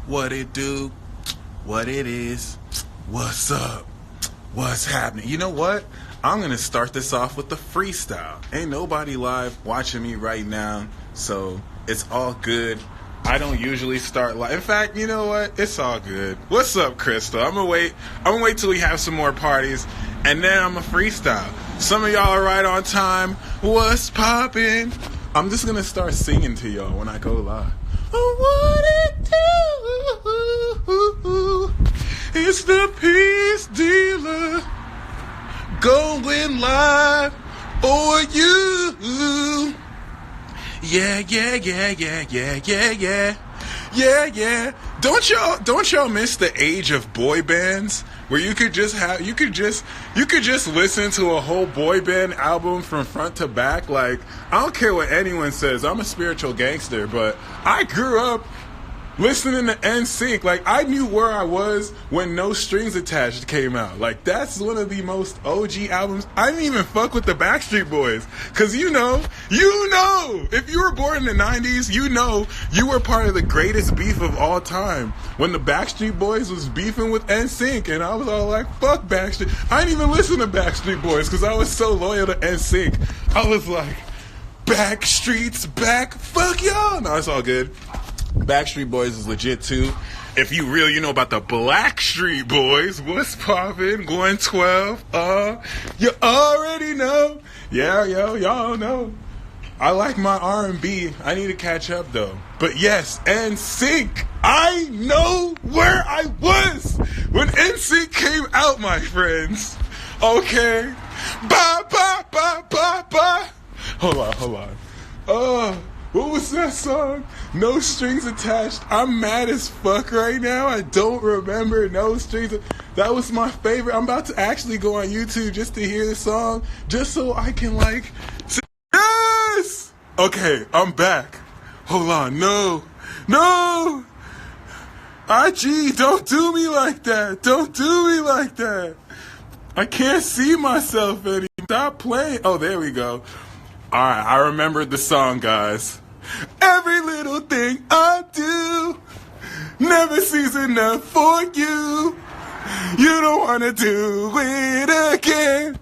What it do? What it is? What's up? What's happening? You know what? I'm going to start this off with the freestyle. Ain't nobody live watching me right now, so it's all good. I don't usually start live. In fact, you know what? It's all good. What's up, Crystal? I'm gonna wait till we have some more parties, and then I'm gonna freestyle. Some of y'all are right on time. What's poppin'? I'm just gonna start singing to y'all when I go live. Oh, what it do? It's the peace dealer going live for you. Yeah. Don't y'all miss the age of boy bands where you could just listen to a whole boy band album from front to back? Like, I don't care what anyone says, I'm a spiritual gangster, but I grew up listening to NSYNC. Like, I knew where I was when No Strings Attached came out. Like, that's one of the most OG albums. I didn't even fuck with the Backstreet Boys. Cause you know, if you were born in the 90s, you know you were part of the greatest beef of all time. When the Backstreet Boys was beefing with NSYNC, and I was all like, fuck Backstreet. I didn't even listen to Backstreet Boys cause I was so loyal to NSYNC. I was like, Backstreet's back, fuck y'all. No, it's all good. Backstreet Boys is legit too. If you really, you know about the Blackstreet Boys, what's poppin'? Going 12, you already know. Yeah, y'all know. I like my R&B. I need to catch up though. But yes, NSYNC. I know where I was when NSYNC came out, my friends. Okay. Bye. Hold on. What was that song? No Strings Attached. I'm mad as fuck right now. I don't remember No Strings. That was my favorite. I'm about to actually go on YouTube just to hear the song, just so I can yes! Okay, I'm back. Hold on. No. IG, don't do me like that. I can't see myself anymore. Stop playing. Oh, there we go. Alright, I remembered the song, guys. Every little thing I do never seems enough for you. You don't wanna do it again,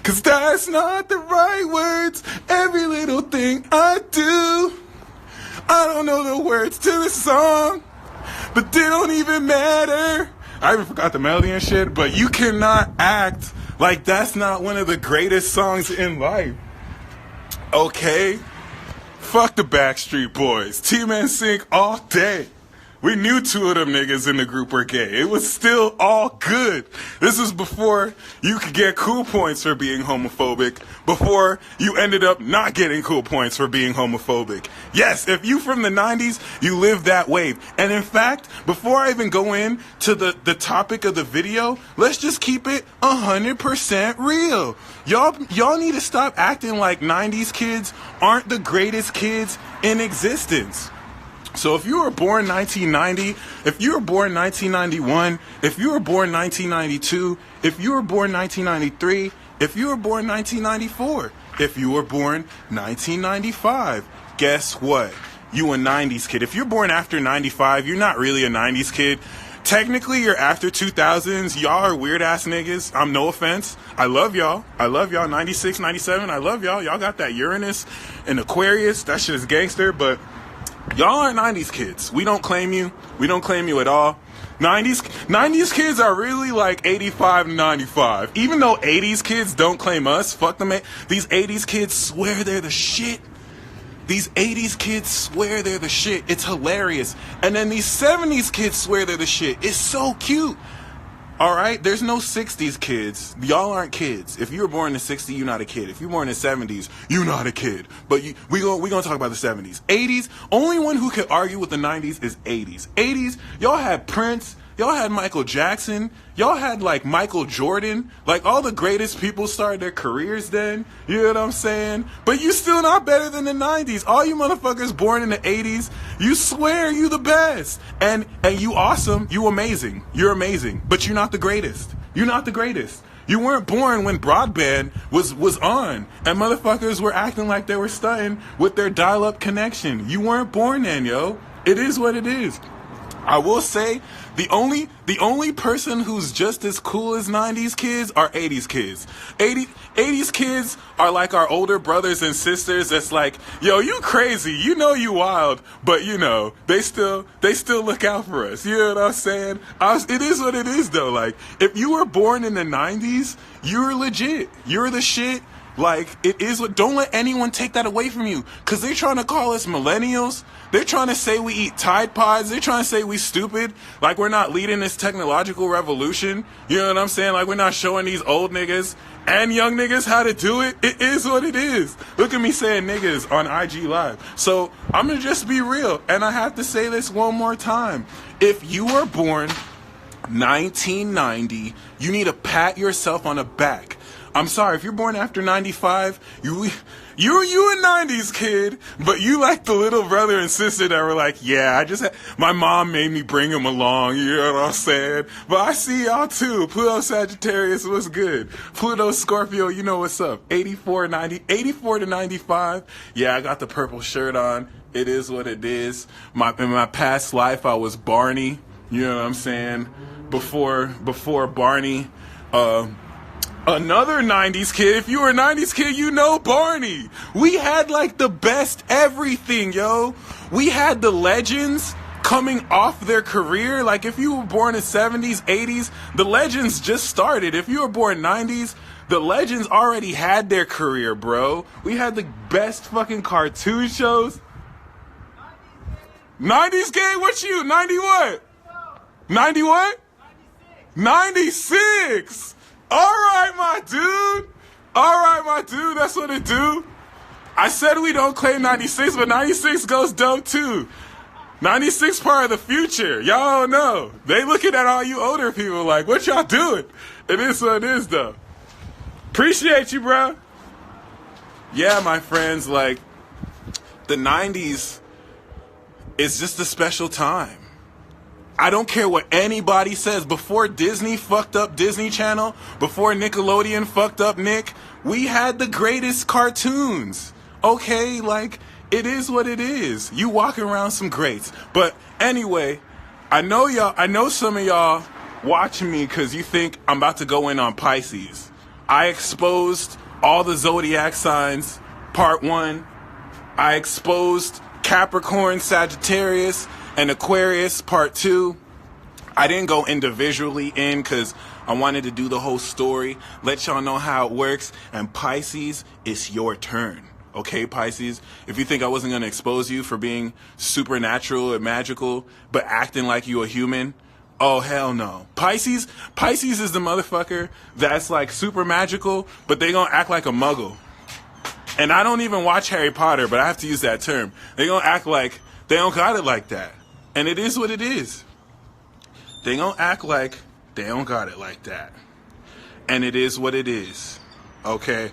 cause that's not the right words. Every little thing I do, I don't know the words to the song, but they don't even matter. I even forgot the melody and shit, but you cannot act like that's not one of the greatest songs in life. Okay, fuck the Backstreet Boys. Team NSYNC all day. We knew two of them niggas in the group were gay. It was still all good. This is before you could get cool points for being homophobic, before you ended up not getting cool points for being homophobic. Yes, if you from the 90s, you lived that wave. And in fact, before I even go in to the topic of the video, let's just keep it 100% real. Y'all need to stop acting like 90s kids aren't the greatest kids in existence. So if you were born 1990, if you were born 1991, if you were born 1992, if you were born 1993, if you were born 1994, if you were born 1995, guess what? You a 90s kid. If you're born after 95, you're not really a 90s kid. Technically, you're after 2000s. Y'all are weird-ass niggas. I'm no offense. I love y'all. 96, 97, I love y'all. Y'all got that Uranus and Aquarius. That shit is gangster, but y'all aren't 90s kids. We don't claim you. We don't claim you at all. 90s kids are really like 85 and 95. Even though 80s kids don't claim us, fuck them. These 80s kids swear they're the shit. These 80s kids swear they're the shit. It's hilarious. And then these 70s kids swear they're the shit. It's so cute. Alright? There's no 60s kids. Y'all aren't kids. If you were born in the 60s, you're not a kid. If you were born in the 70s, you're not a kid. But we gonna talk about the 70s. 80s, only one who could argue with the 90s is 80s. 80s, y'all had Prince, y'all had Michael Jackson, y'all had like Michael Jordan, like all the greatest people started their careers then, you know what I'm saying? But you still not better than the 90s. All you motherfuckers born in the 80s, you swear you the best. And you awesome, you amazing, you're amazing, but you're not the greatest. You're not the greatest. You weren't born when broadband was on and motherfuckers were acting like they were stunting with their dial-up connection. You weren't born then, yo. It is what it is. I will say the only person who's just as cool as 90s kids are 80s kids. 80s kids are like our older brothers and sisters that's like, yo, you crazy, you know you wild, but you know, they still look out for us. You know what I'm saying? It is what it is though. Like, if you were born in the 90s, you're legit. You're the shit. Like, it is what, don't let anyone take that away from you. Cause they're trying to call us millennials. They're trying to say we eat Tide Pods. They're trying to say we stupid. Like, we're not leading this technological revolution. You know what I'm saying? Like, we're not showing these old niggas and young niggas how to do it. It is what it is. Look at me saying niggas on IG Live. So, I'm gonna just be real. And I have to say this one more time. If you were born 1990, you need to pat yourself on the back. I'm sorry, if you're born after 95, you a 90s kid, but you like the little brother and sister that were like, yeah, my mom made me bring him along, you know what I'm saying? But I see y'all too. Pluto Sagittarius, what's good? Pluto Scorpio, you know what's up? 84 to 95. Yeah, I got the purple shirt on. It is what it is. In my past life, I was Barney, you know what I'm saying? Before Barney, another 90s kid. If you were a 90s kid, you know Barney. We had like the best everything, yo. We had the legends coming off their career. Like, if you were born in 70s, 80s, the legends just started. If you were born 90s, the legends already had their career, bro. We had the best fucking cartoon shows. 90s kid, what you? 90 what? 90 what? 96. All right, my dude. All right, my dude. That's what it do. I said we don't claim 96, but 96 goes dope too. 96 part of the future. Y'all don't know. They looking at all you older people like, what y'all doing? It is what it is, though. Appreciate you, bro. Yeah, my friends, like, the 90s is just a special time. I don't care what anybody says. Before Disney fucked up Disney Channel, before Nickelodeon fucked up Nick, we had the greatest cartoons. Okay, like, it is what it is. You walking around some greats. But anyway, I know some of y'all watching me because you think I'm about to go in on Pisces. I exposed all the zodiac signs, part 1. I exposed Capricorn, Sagittarius, and Aquarius, part 2. I didn't go individually in because I wanted to do the whole story, let y'all know how it works. And Pisces, it's your turn. Okay, Pisces? If you think I wasn't going to expose you for being supernatural and magical, but acting like you a human, oh, hell no. Pisces is the motherfucker that's like super magical, but they gonna act like a muggle. And I don't even watch Harry Potter, but I have to use that term. They gonna act like they don't got it like that. And it is what it is. They gonna act like they don't got it like that. And it is what it is. Okay?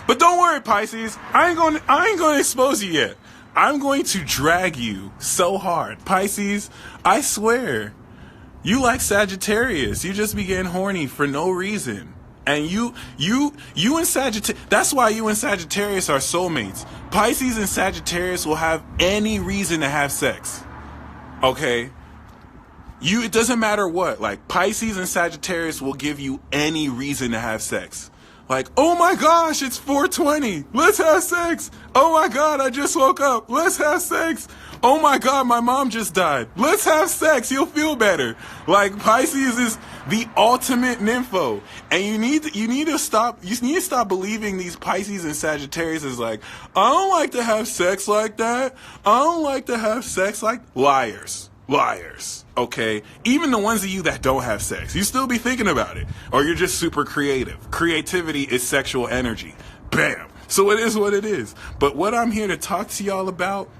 But don't worry, Pisces. I ain't gonna expose you yet. I'm going to drag you so hard. Pisces, I swear. You like Sagittarius. You just be getting horny for no reason. And you and Sagittarius, that's why you and Sagittarius are soulmates. Pisces and Sagittarius will have any reason to have sex. Okay? It doesn't matter what. Like, Pisces and Sagittarius will give you any reason to have sex. Like, oh my gosh, it's 4:20. Let's have sex. Oh my God, I just woke up. Let's have sex. Oh my God, my mom just died. Let's have sex. You'll feel better. Like, Pisces is the ultimate nympho. And you need to stop believing these Pisces and Sagittarius is like, I don't like to have sex like that. I don't like to have sex like liars. Liars. Okay? Even the ones of you that don't have sex, you still be thinking about it. Or you're just super creative. Creativity is sexual energy. Bam. So it is what it is. But what I'm here to talk to y'all about,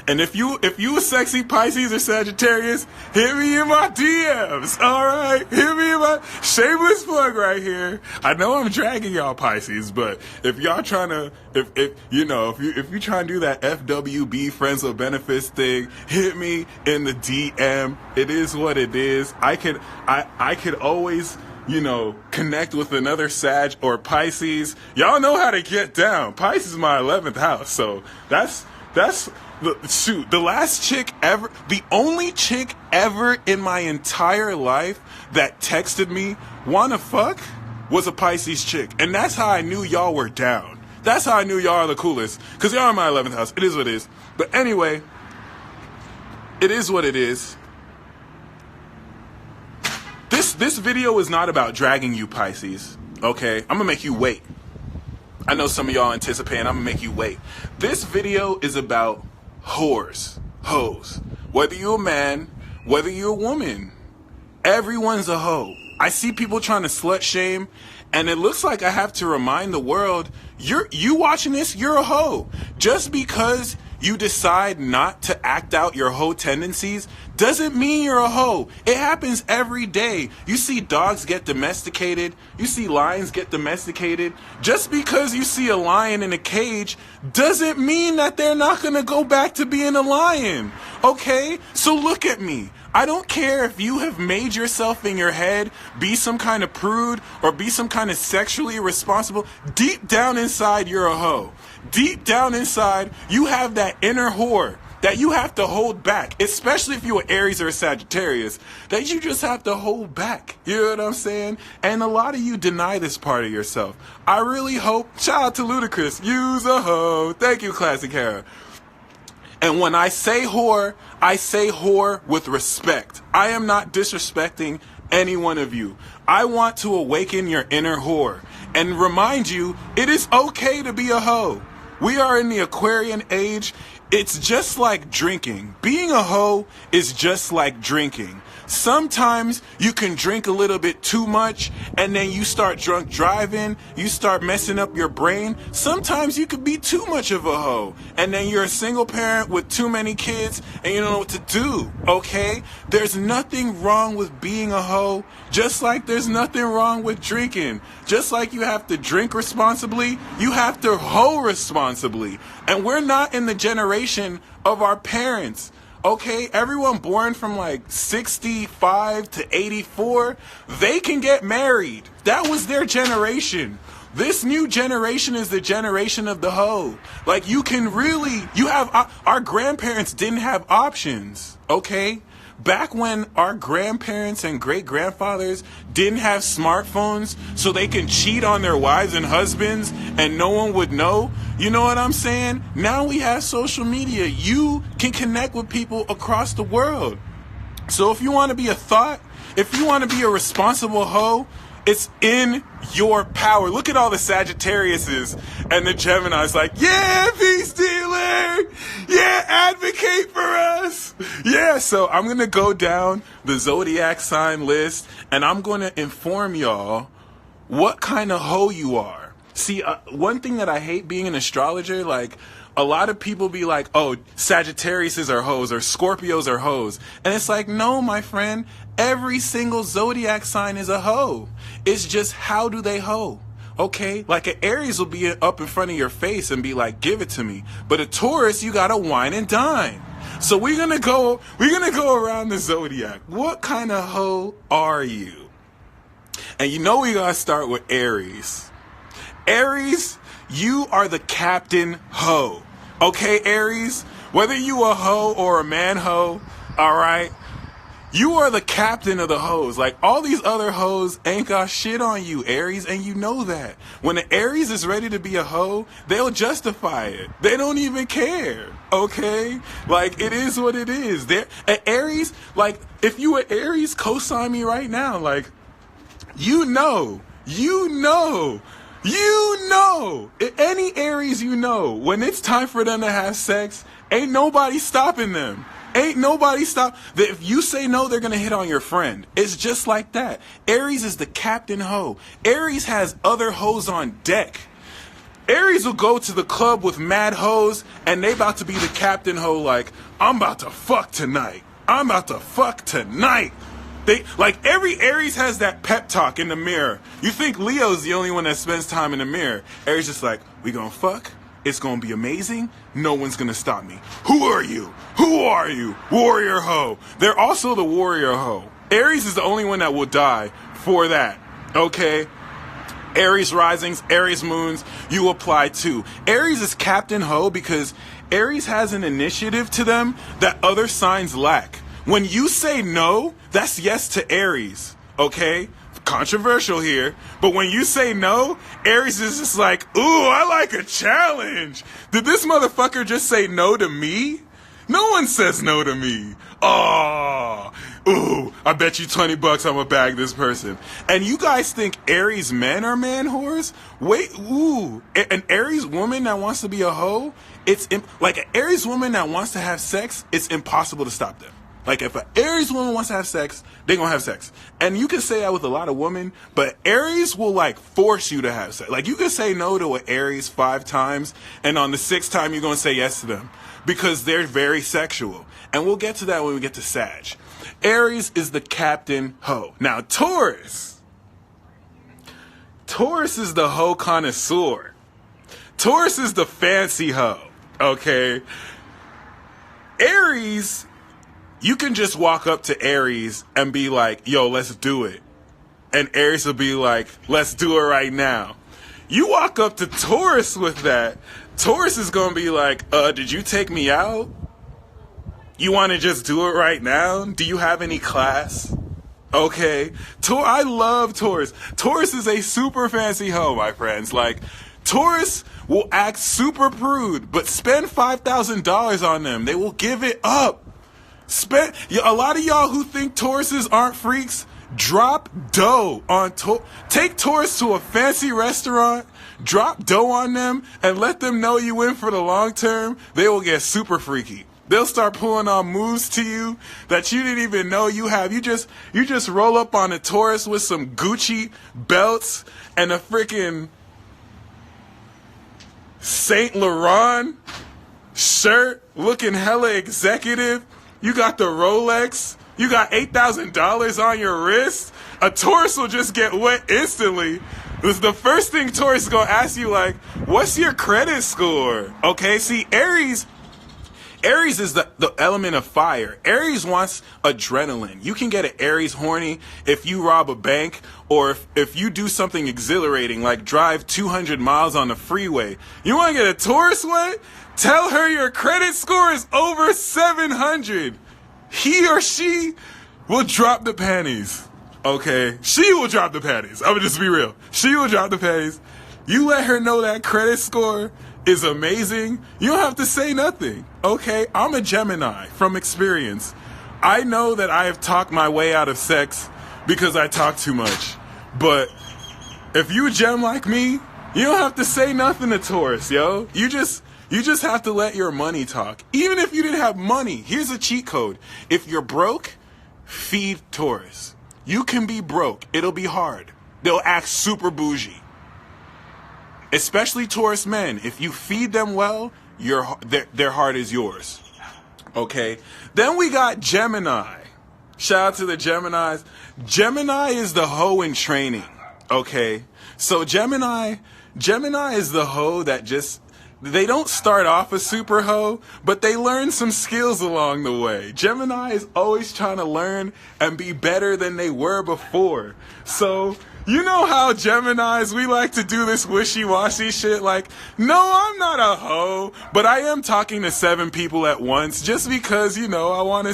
and if you a sexy Pisces or Sagittarius, hit me in my DMs, alright? Hit me in my shameless plug right here. I know I'm dragging y'all Pisces, but if y'all trying to, if you trying to do that FWB, Friends with Benefits thing, hit me in the DM. It is what it is. I could always, connect with another Sag or Pisces. Y'all know how to get down. Pisces is my 11th house, so that's The last chick ever, the only chick ever in my entire life that texted me, wanna fuck, was a Pisces chick. And that's how I knew y'all were down. That's how I knew y'all are the coolest. Because y'all are in my 11th house. It is what it is. But anyway, it is what it is. This video is not about dragging you, Pisces. Okay? I'm gonna make you wait. I know some of y'all anticipating. I'm gonna make you wait. This video is about whores. Hoes. Whether you're a man, whether you're a woman, everyone's a hoe. I see people trying to slut shame, and it looks like I have to remind the world, you watching this, you're a hoe. Just because you decide not to act out your hoe tendencies doesn't mean you're a hoe. It happens every day. You see dogs get domesticated. You see lions get domesticated. Just because you see a lion in a cage doesn't mean that they're not going to go back to being a lion. Okay? So look at me. I don't care if you have made yourself in your head be some kind of prude or be some kind of sexually irresponsible. Deep down inside, you're a hoe. Deep down inside, you have that inner whore that you have to hold back, especially if you're an Aries or a Sagittarius, that you just have to hold back. You know what I'm saying? And a lot of you deny this part of yourself. I really hope, shout out to Ludacris, you's a hoe. Thank you, Classic Hair. And when I say whore with respect. I am not disrespecting any one of you. I want to awaken your inner whore and remind you it is okay to be a hoe. We are in the Aquarian age. It's just like drinking. Being a hoe is just like drinking. Sometimes you can drink a little bit too much and then you start drunk driving, you start messing up your brain. Sometimes you could be too much of a hoe and then you're a single parent with too many kids and you don't know what to do, okay? There's nothing wrong with being a hoe, just like there's nothing wrong with drinking. Just like you have to drink responsibly, you have to hoe responsibly. And we're not in the generation of our parents. Okay, everyone born from like 65 to 84, they can get married. That was their generation. This new generation is the generation of the hoe. Like you have, our grandparents didn't have options, okay? Back when our grandparents and great-grandfathers didn't have smartphones so they can cheat on their wives and husbands and no one would know, you know what I'm saying? Now we have social media. You can connect with people across the world. So if you want to be a thought, if you want to be a responsible hoe, it's in your power. Look at all the Sagittariuses and the Geminis like, yeah, peace dealer. Yeah, advocate for us. Yeah, so I'm going to go down the zodiac sign list and I'm going to inform y'all what kind of hoe you are. See, one thing that I hate being an astrologer, like a lot of people be like, oh, Sagittariuses are hoes or Scorpios are hoes. And it's like, no, my friend, every single zodiac sign is a hoe. It's just how do they hoe? Okay? Like an Aries will be up in front of your face and be like, give it to me. But a Taurus, you gotta wine and dine. So we're gonna go around the zodiac. What kind of hoe are you? And you know we gotta start with Aries. Aries, you are the captain hoe. Okay, Aries? Whether you a hoe or a man hoe, alright? You are the captain of the hoes. Like, all these other hoes ain't got shit on you, Aries, and you know that. When an Aries is ready to be a hoe, they'll justify it. They don't even care, okay? Like, it is what it is. An Aries, like, if you an Aries, co-sign me right now. Like, you know. Any Aries you know, when it's time for them to have sex, ain't nobody stopping them. Ain't nobody stop. If you say no, they're going to hit on your friend. It's just like that. Aries is the captain hoe. Aries has other hoes on deck. Aries will go to the club with mad hoes and they about to be the captain hoe like, I'm about to fuck tonight. I'm about to fuck tonight. Every Aries has that pep talk in the mirror. You think Leo's the only one that spends time in the mirror. Aries just like, we gonna fuck? It's gonna be amazing. No one's gonna stop me. Who are you? Who are you? Warrior hoe. They're also the warrior hoe. Aries is the only one that will die for that. Okay? Aries risings, Aries moons, you apply too. Aries is captain hoe because Aries has an initiative to them that other signs lack. When you say no, that's yes to Aries, okay? Controversial here, but when you say no, Aries is just like, ooh, I like a challenge. Did this motherfucker just say no to me? No one says no to me. Oh, ooh, I bet you $20 I'm gonna bag this person. And you guys think Aries men are man whores? Wait, ooh, an Aries woman that wants to be a hoe, like an Aries woman that wants to have sex, it's impossible to stop them. Like, if an Aries woman wants to have sex, they're gonna have sex. And you can say that with a lot of women, but Aries will, like, force you to have sex. Like, you can say no to an Aries 5 times, and on the 6th time, you're gonna say yes to them. Because they're very sexual. And we'll get to that when we get to Sag. Aries is the captain hoe. Now, Taurus. Taurus is the hoe connoisseur. Taurus is the fancy hoe, okay? Aries, you can just walk up to Aries and be like, yo, let's do it. And Aries will be like, let's do it right now. You walk up to Taurus with that, Taurus is going to be like, did you take me out? You want to just do it right now? Do you have any class? Okay. I love Taurus. Taurus is a super fancy hoe, my friends. Like, Taurus will act super prude, but spend $5,000 on them. They will give it up. A lot of y'all who think Tauruses aren't freaks, drop dough on take Taurus to a fancy restaurant, drop dough on them, and let them know you in for the long term. They will get super freaky. They'll start pulling on moves to you that you didn't even know you have. You just roll up on a Taurus with some Gucci belts and a freaking Saint Laurent shirt looking hella executive. You got the Rolex. You got $8,000 on your wrist. A Taurus will just get wet instantly. The first thing Taurus is going to ask you, like, what's your credit score? Okay, see, Aries is the element of fire. Aries wants adrenaline. You can get an Aries horny if you rob a bank or if you do something exhilarating, like drive 200 miles on the freeway. You want to get a Taurus wet? Tell her your credit score is over 700. He or she will drop the panties. Okay? She will drop the panties. I'm gonna just be real. She will drop the panties. You let her know that credit score is amazing. You don't have to say nothing. Okay? I'm a Gemini from experience. I know that I have talked my way out of sex because I talk too much. But if you a Gem like me, you don't have to say nothing to Taurus, yo. You just have to let your money talk. Even if you didn't have money, here's a cheat code. If you're broke, feed Taurus. You can be broke. It'll be hard. They'll act super bougie. Especially Taurus men. If you feed them well, their heart is yours. Okay? Then we got Gemini. Shout out to the Geminis. Gemini is the hoe in training. Okay? So Gemini is the hoe that they don't start off a super hoe, but they learn some skills along the way. Gemini is always trying to learn and be better than they were before. So, you know how Geminis, we like to do this wishy-washy shit like, no, I'm not a hoe, but I am talking to 7 people at once just because, I want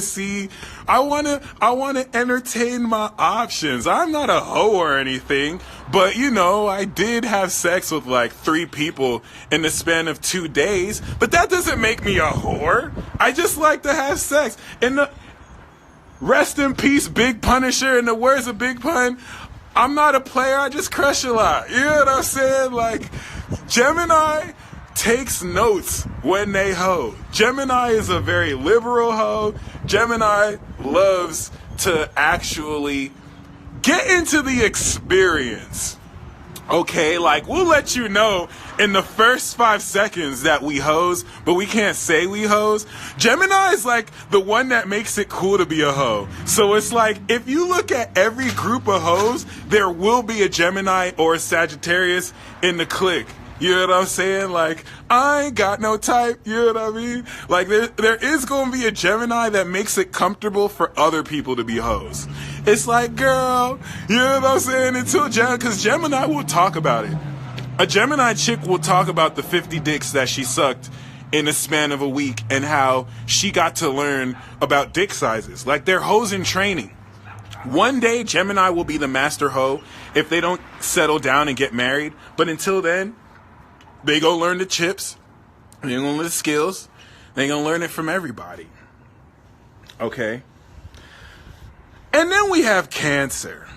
to entertain my options. I'm not a hoe or anything, but I did have sex with like 3 people in the span of 2 days, but that doesn't make me a whore. I just like to have sex. Rest in peace, Big Punisher, in the words of Big Pun, I'm not a player, I just crush a lot. You know what I'm saying? Like, Gemini takes notes when they hoe. Gemini is a very liberal hoe. Gemini loves to actually get into the experience. Okay, like, we'll let you know in the first 5 seconds that we hoes, but we can't say we hoes. Gemini is like the one that makes it cool to be a hoe. So it's like, if you look at every group of hoes, there will be a Gemini or a Sagittarius in the clique. You know what I'm saying? Like, I ain't got no type. You know what I mean? Like, there is going to be a Gemini that makes it comfortable for other people to be hoes. It's like, girl, you know what I'm saying? Because Gemini will talk about it. A Gemini chick will talk about the 50 dicks that she sucked in a span of a week, and how she got to learn about dick sizes. Like, they're hoes in training. One day, Gemini will be the master hoe if they don't settle down and get married. But until then, they go learn the chips. They're going to learn the skills. They're going to learn it from everybody. Okay? And then we have Cancer.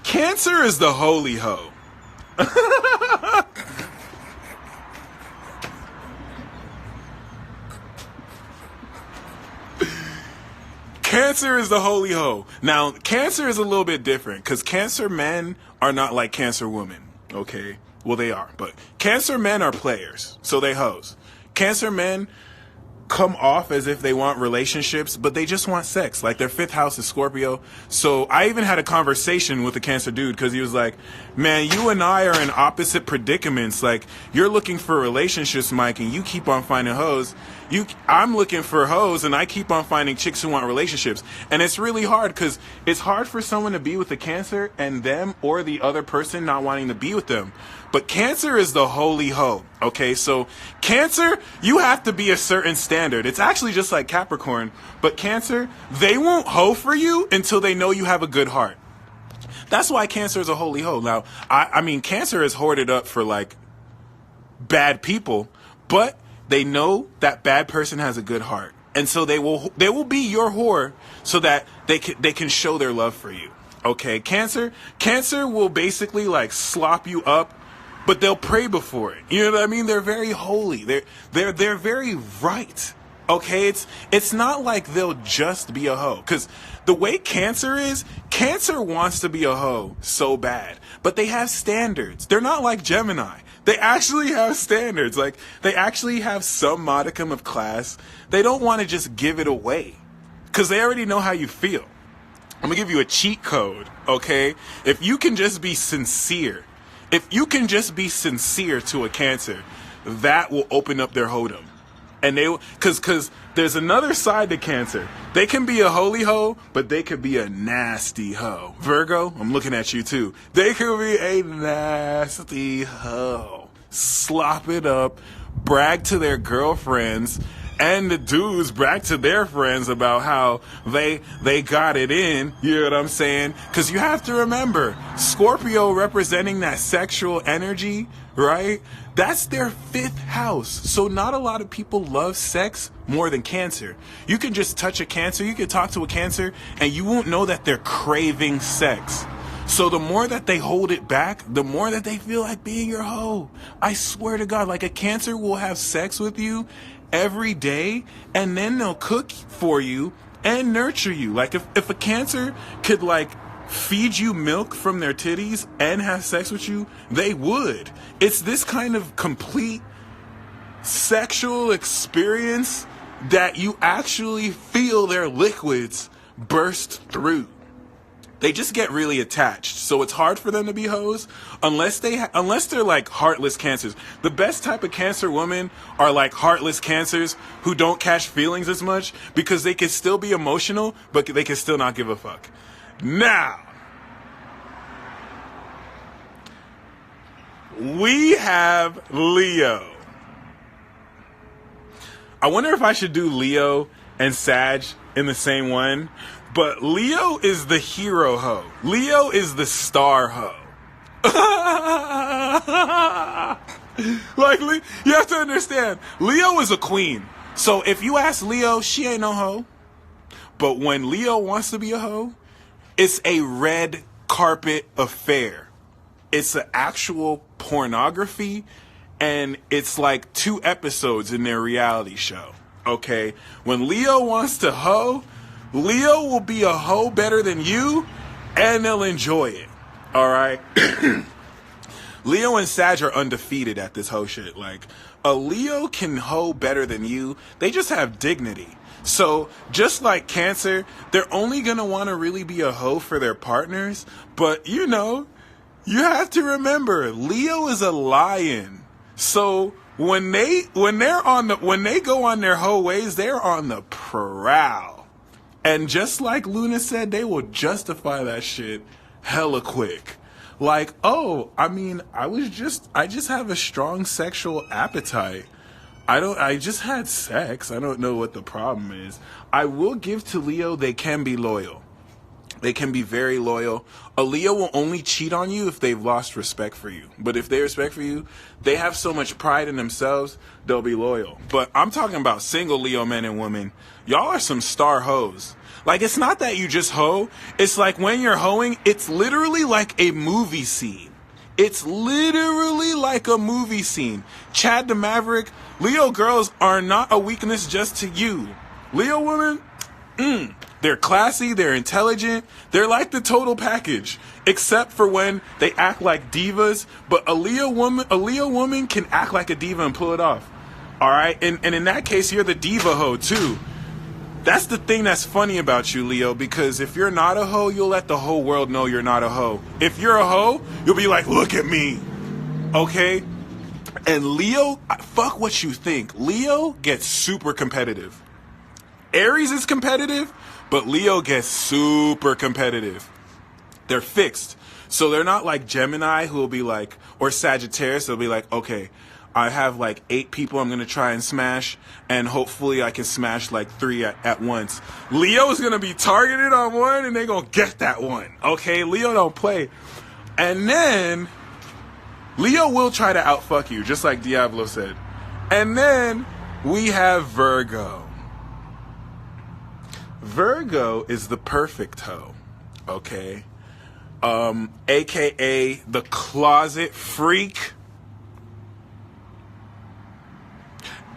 Cancer is the holy hoe. Cancer is the holy hoe. Now, Cancer is a little bit different because Cancer men are not like Cancer women. Okay? Well, they are. But Cancer men are players, so they hoes. Cancer men come off as if they want relationships, but they just want sex. Like, their fifth house is Scorpio. So I even had a conversation with a Cancer dude because he was like, man, you and I are in opposite predicaments. Like, you're looking for relationships, Mike, and you keep on finding hoes. I'm looking for hoes, and I keep on finding chicks who want relationships. And it's really hard because it's hard for someone to be with a Cancer and them or the other person not wanting to be with them. But Cancer is the holy hoe. Okay, so Cancer, you have to be a certain standard. It's actually just like Capricorn. But Cancer, they won't hoe for you until they know you have a good heart. That's why Cancer is a holy hoe. Now, I mean, Cancer is hoarded up for, like, bad people, but they know that bad person has a good heart. And so they will be your whore so that they can show their love for you. Okay, Cancer will basically, like, slop you up, but they'll pray before it. You know what I mean? They're very holy. They're very right. Okay, it's not like they'll just be a hoe. Because the way Cancer is, Cancer wants to be a hoe so bad. But they have standards. They're not like Gemini. They actually have standards. Like, they actually have some modicum of class. They don't want to just give it away. Because they already know how you feel. I'm going to give you a cheat code, okay? If you can just be sincere. If you can just be sincere to a Cancer, that will open up their hoedom. And because there's another side to Cancer. They can be a holy hoe, but they could be a nasty hoe. Virgo, I'm looking at you too. They could be a nasty hoe. Slop it up, brag to their girlfriends, and the dudes brag to their friends about how they got it in. You know what I'm saying? Because you have to remember, Scorpio representing that sexual energy, right? That's their fifth house. So not a lot of people love sex more than Cancer. You can just touch a Cancer, you can talk to a Cancer, and you won't know that they're craving sex. So the more that they hold it back, the more that they feel like being your hoe. I swear to God, like, a Cancer will have sex with you every day, and then they'll cook for you and nurture you. Like, if a Cancer could, like, feed you milk from their titties and have sex with you, they would. It's this kind of complete sexual experience that you actually feel their liquids burst through. They just get really attached, so it's hard for them to be hoes unless they're like heartless Cancers. The best type of Cancer women are like heartless Cancers who don't catch feelings as much because they can still be emotional, but they can still not give a fuck. Now, we have Leo. I wonder if I should do Leo and Sag in the same one. But Leo is the hero hoe. Leo is the star hoe. Like, you have to understand, Leo is a queen. So if you ask Leo, she ain't no hoe. But when Leo wants to be a hoe, it's a red carpet affair. It's an actual pornography, and it's like 2 episodes in their reality show. Okay? When Leo wants to hoe, Leo will be a hoe better than you, and they'll enjoy it. All right? Leo and Sag are undefeated at this hoe shit. Like, a Leo can hoe better than you. They just have dignity. So, just like Cancer, they're only going to want to really be a hoe for their partners. But, you know, you have to remember, Leo is a lion. So, when they go on their hoe ways, they're on the prowl. And just like Luna said, they will justify that shit hella quick. Like, oh, I mean, I just have a strong sexual appetite. I just had sex. I don't know what the problem is. I will give to Leo, they can be loyal. They can be very loyal. A Leo will only cheat on you if they've lost respect for you. But if they respect for you, they have so much pride in themselves, they'll be loyal. But I'm talking about single Leo men and women. Y'all are some star hoes. Like, it's not that you just hoe. It's like when you're hoeing, it's literally like a movie scene. It's literally like a movie scene. Chad the Maverick, Leo girls are not a weakness just to you. Leo women, they're classy, they're intelligent, they're like the total package, except for when they act like divas. But a Leo woman can act like a diva and pull it off. All right, and in that case, you're the diva hoe too. That's the thing that's funny about you, Leo, because if you're not a hoe, you'll let the whole world know you're not a hoe. If you're a hoe, you'll be like, look at me, okay? And Leo, fuck what you think. Leo gets super competitive. Aries is competitive, but Leo gets super competitive. They're fixed. So they're not like Gemini, who will be like, or Sagittarius, they'll be like, okay, I have like 8 people I'm going to try and smash, and hopefully I can smash like 3 at once. Leo is going to be targeted on one, and they're going to get that one. Okay, Leo don't play. And then Leo will try to outfuck you, just like Diablo said. And then we have Virgo. Virgo is the perfect hoe, okay? AKA the closet freak,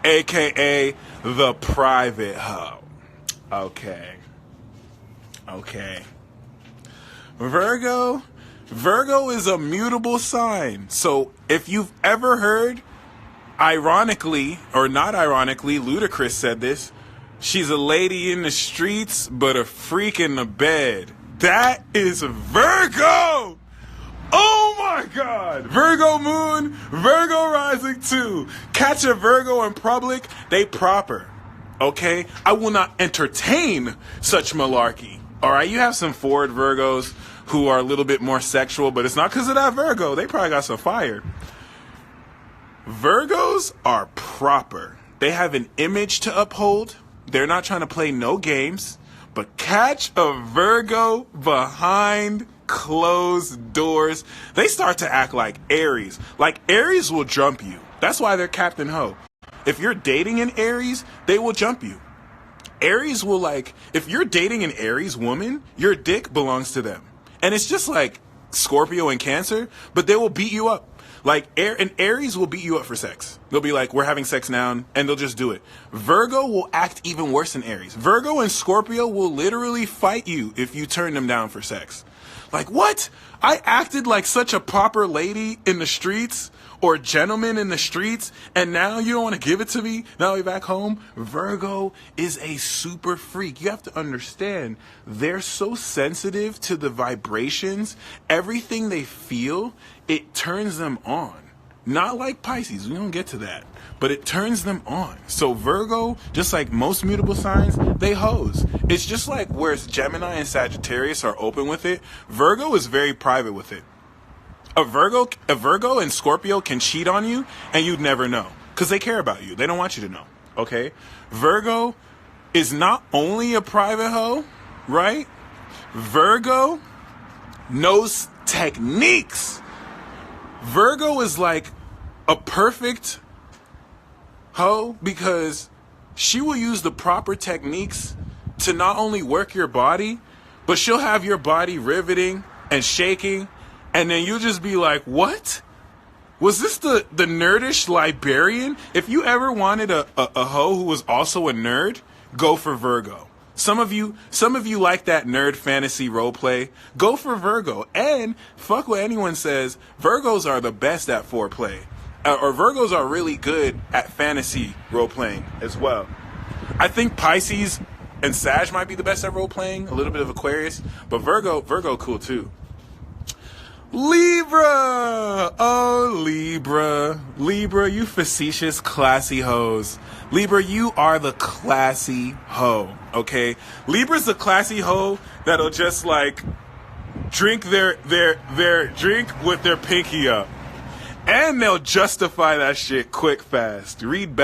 AKA the private hoe. Okay. Virgo is a mutable sign. So if you've ever heard, ironically or not ironically, Ludacris said this, she's a lady in the streets, but a freak in the bed. That is Virgo! Oh my God! Virgo moon, Virgo rising too. Catch a Virgo in public, they proper. Okay? I will not entertain such malarkey. Alright? You have some forward Virgos who are a little bit more sexual, but it's not because of that Virgo. They probably got some fire. Virgos are proper. They have an image to uphold. They're not trying to play no games. But catch a Virgo behind closed doors, they start to act like Aries. Like Aries will jump you. That's why they're Captain Ho. If you're dating an Aries, they will jump you. Aries will if you're dating an Aries woman, your dick belongs to them. And it's just like Scorpio and Cancer, but they will beat you up. An Aries will beat you up for sex. They'll be like, we're having sex now, and they'll just do it. Virgo will act even worse than Aries. Virgo and Scorpio will literally fight you if you turn them down for sex. Like, what? I acted like such a proper lady in the streets, or gentleman in the streets, and now you don't want to give it to me? Now we're back home? Virgo is a super freak. You have to understand, they're so sensitive to the vibrations. Everything they feel, it turns them on. Not like Pisces, we don't get to that. But it turns them on. So Virgo, just like most mutable signs, they hoes. It's just like whereas Gemini and Sagittarius are open with it, Virgo is very private with it. A Virgo and Scorpio can cheat on you and you'd never know. Because they care about you. They don't want you to know. Okay? Virgo is not only a private hoe, right? Virgo knows techniques. Virgo is like a perfect hoe because she will use the proper techniques to not only work your body, but she'll have your body riveting and shaking, and then you'll just be like, what? Was this the nerdish librarian? If you ever wanted a hoe who was also a nerd, go for Virgo. Some of you like that nerd fantasy roleplay. Go for Virgo. And fuck what anyone says, Virgos are the best at foreplay. Or Virgos are really good at fantasy role-playing as well. I think Pisces and Sag might be the best at role-playing, a little bit of Aquarius, but Virgo cool too. Libra! Oh, Libra. Libra, you facetious, classy hoes. Libra, you are the classy hoe, okay? Libra's the classy hoe that'll just drink their drink with their pinky up. And they'll justify that shit quick, fast. Read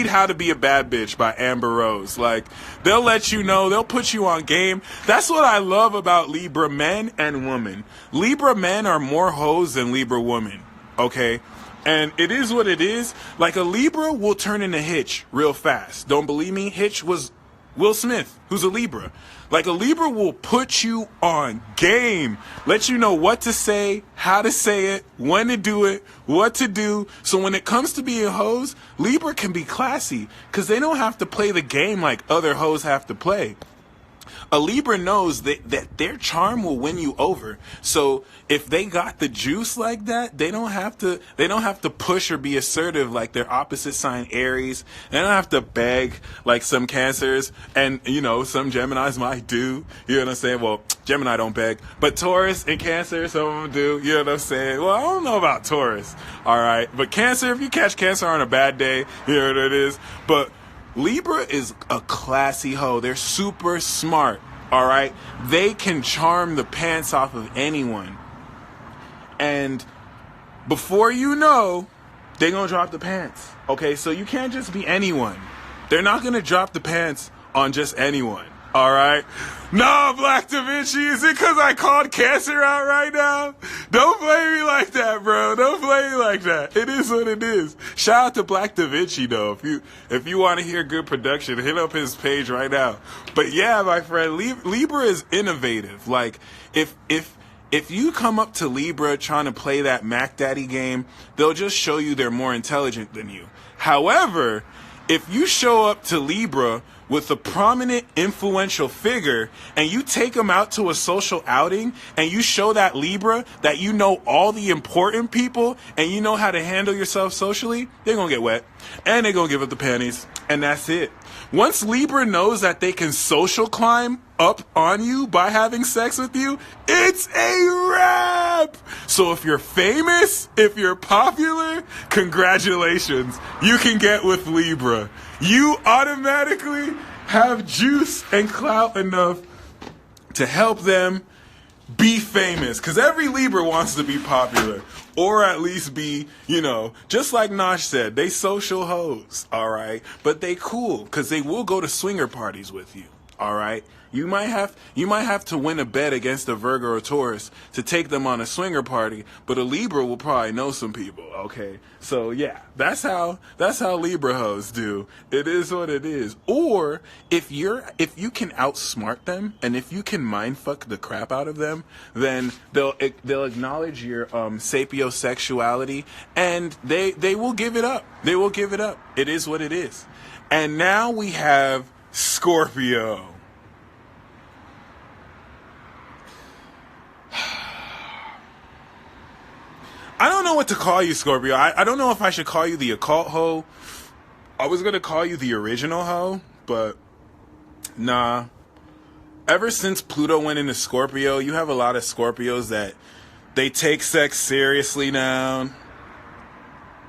How to Be a Bad Bitch by Amber Rose. Like, they'll let you know, they'll put you on game. That's what I love about Libra men and women. Libra men are more hoes than Libra women, okay? And it is what it is. Like, a Libra will turn into Hitch real fast. Don't believe me? Hitch was Will Smith, who's a Libra. Like, a Libra will put you on game, let you know what to say, how to say it, when to do it, what to do. So when it comes to being hoes, Libra can be classy because they don't have to play the game like other hoes have to play. A Libra knows that their charm will win you over. So if they got the juice like that, they don't have to push or be assertive like their opposite sign Aries. They don't have to beg like some Cancers, and some Geminis might do. You know what I'm saying? Well, Gemini don't beg, but Taurus and Cancer, some of them do. You know what I'm saying? Well, I don't know about Taurus. All right, but Cancer, if you catch Cancer on a bad day, you know what it is. But Libra is a classy hoe. They're super smart, all right? They can charm the pants off of anyone. And before you know, they're going to drop the pants, okay? So you can't just be anyone. They're not going to drop the pants on just anyone, all right? No, Black Da Vinci, is it because I called Cancer out right now? Don't play me like that, bro. Don't play me like that. It is what it is. Shout out to Black Da Vinci, though. If you want to hear good production, hit up his page right now. But yeah, my friend, Libra is innovative. Like, if you come up to Libra trying to play that Mac Daddy game, they'll just show you they're more intelligent than you. However, if you show up to Libra with a prominent, influential figure, and you take them out to a social outing, and you show that Libra that you know all the important people, and you know how to handle yourself socially, they're going to get wet, and they're going to give up the panties, and that's it. Once Libra knows that they can social climb up on you by having sex with you, it's a wrap! So if you're famous, if you're popular, congratulations. You can get with Libra. You automatically have juice and clout enough to help them be famous. Because every Libra wants to be popular. Or at least be, just like Nosh said, they social hoes, all right? But they cool, because they will go to swinger parties with you, all right? You might have to win a bet against a Virgo or Taurus to take them on a swinger party, but a Libra will probably know some people, okay? So yeah, that's how Libra hoes do. It is what it is. Or if you can outsmart them, and if you can mindfuck the crap out of them, then they'll acknowledge your sapiosexuality, and they will give it up. They will give it up. It is what it is. And now we have Scorpio. I don't know what to call you, Scorpio. I don't know if I should call you the occult hoe. I was going to call you the original hoe, but nah. Ever since Pluto went into Scorpio, you have a lot of Scorpios that they take sex seriously now.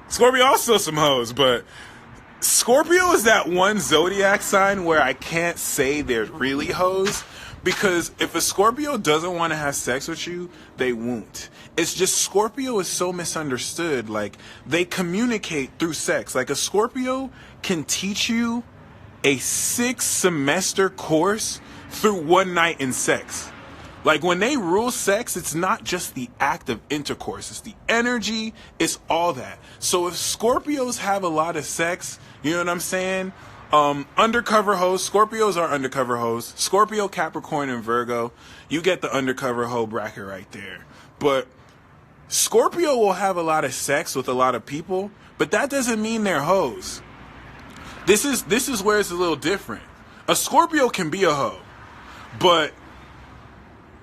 Scorpio also some hoes, but Scorpio is that one zodiac sign where I can't say they're really hoes. Because if a Scorpio doesn't want to have sex with you, they won't. It's just Scorpio is so misunderstood. Like, they communicate through sex. Like, a Scorpio can teach you a 6-semester course through one night in sex. Like, when they rule sex, it's not just the act of intercourse. It's the energy. It's all that. So if Scorpios have a lot of sex, you know what I'm saying? Undercover hoes. Scorpios are undercover hoes. Scorpio, Capricorn, and Virgo. You get the undercover hoe bracket right there. But Scorpio will have a lot of sex with a lot of people, but that doesn't mean they're hoes. This is where it's a little different. A Scorpio can be a hoe, but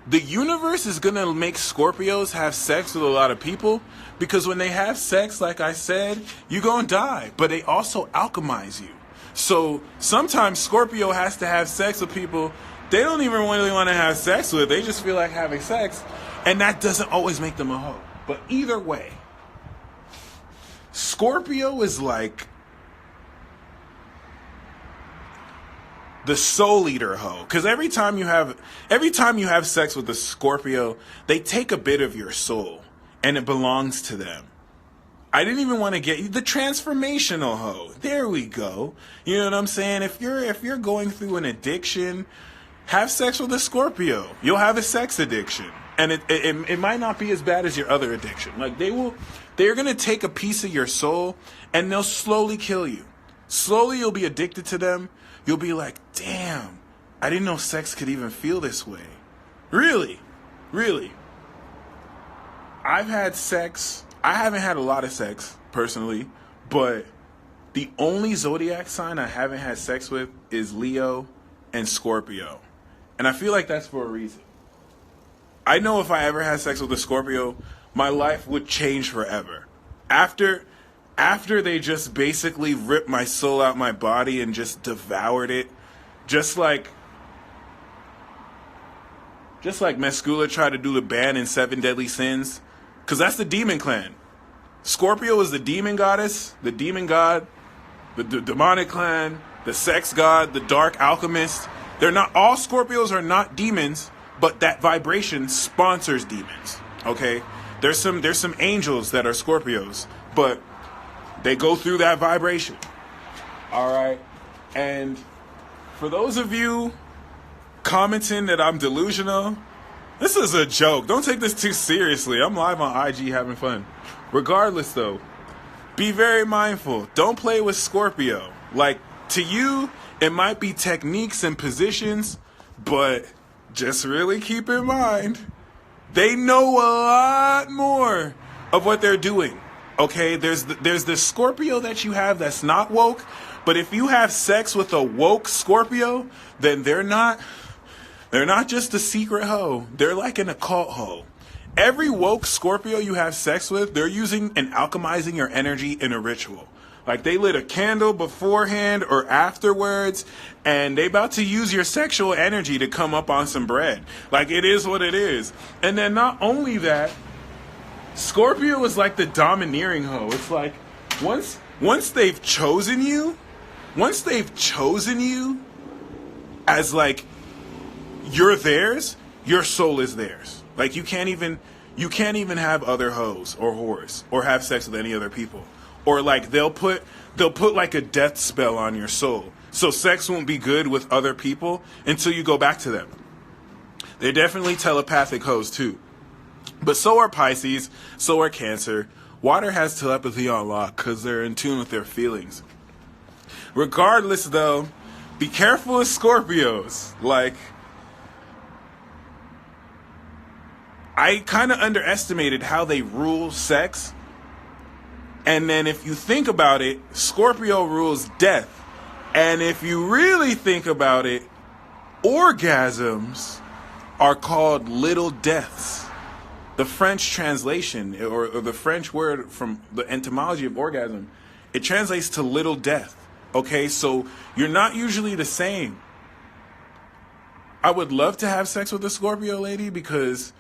the universe is going to make Scorpios have sex with a lot of people, because when they have sex, like I said, you're going to die, but they also alchemize you. So sometimes Scorpio has to have sex with people they don't even really want to have sex with. They just feel like having sex, and that doesn't always make them a hoe. But either way, Scorpio is like, the soul eater hoe. Because every time you have sex with a Scorpio, they take a bit of your soul and it belongs to them. I didn't even want to get you the transformational hoe. There we go. You know what I'm saying? If you're going through an addiction, have sex with a Scorpio. You'll have a sex addiction. And it might not be as bad as your other addiction. Like they're going to take a piece of your soul and they'll slowly kill you. Slowly you'll be addicted to them. You'll be like, damn, I didn't know sex could even feel this way. Really? Really? I've had sex. I haven't had a lot of sex, personally, but the only zodiac sign I haven't had sex with is Leo and Scorpio. And I feel like that's for a reason. I know if I ever had sex with a Scorpio, my life would change forever. After they just basically ripped my soul out my body and just devoured it, just like Mescula tried to do the ban in 7 Deadly Sins, because that's the demon clan. Scorpio is the demon goddess, the demon god, the demonic clan, the sex god, the dark alchemist. They're not all Scorpios are not demons, but that vibration sponsors demons. Okay? There's some angels that are Scorpios, but they go through that vibration. All right? And for those of you commenting that I'm delusional, this is a joke. Don't take this too seriously. I'm live on IG having fun. Regardless, though, be very mindful. Don't play with Scorpio. Like, to you, it might be techniques and positions, but just really keep in mind, they know a lot more of what they're doing. Okay, there's the Scorpio that you have that's not woke, but if you have sex with a woke Scorpio, then they're not just a secret hoe. They're like an occult hoe. Every woke Scorpio you have sex with, they're using and alchemizing your energy in a ritual. Like they lit a candle beforehand or afterwards, and they about to use your sexual energy to come up on some bread. Like it is what it is. And then not only that, Scorpio is like the domineering hoe. It's like once they've chosen you as like you're theirs, your soul is theirs. Like you can't even have other hoes or whores or have sex with any other people. Or like they'll put like a death spell on your soul. So sex won't be good with other people until you go back to them. They're definitely telepathic hoes too. But so are Pisces, so are Cancer. Water has telepathy on lock because they're in tune with their feelings. Regardless though, be careful with Scorpios. Like, I kind of underestimated how they rule sex. And then if you think about it, Scorpio rules death. And if you really think about it, orgasms are called little deaths. The French translation, or the French word from the etymology of orgasm, it translates to little death. Okay, so you're not usually the same. I would love to have sex with a Scorpio lady because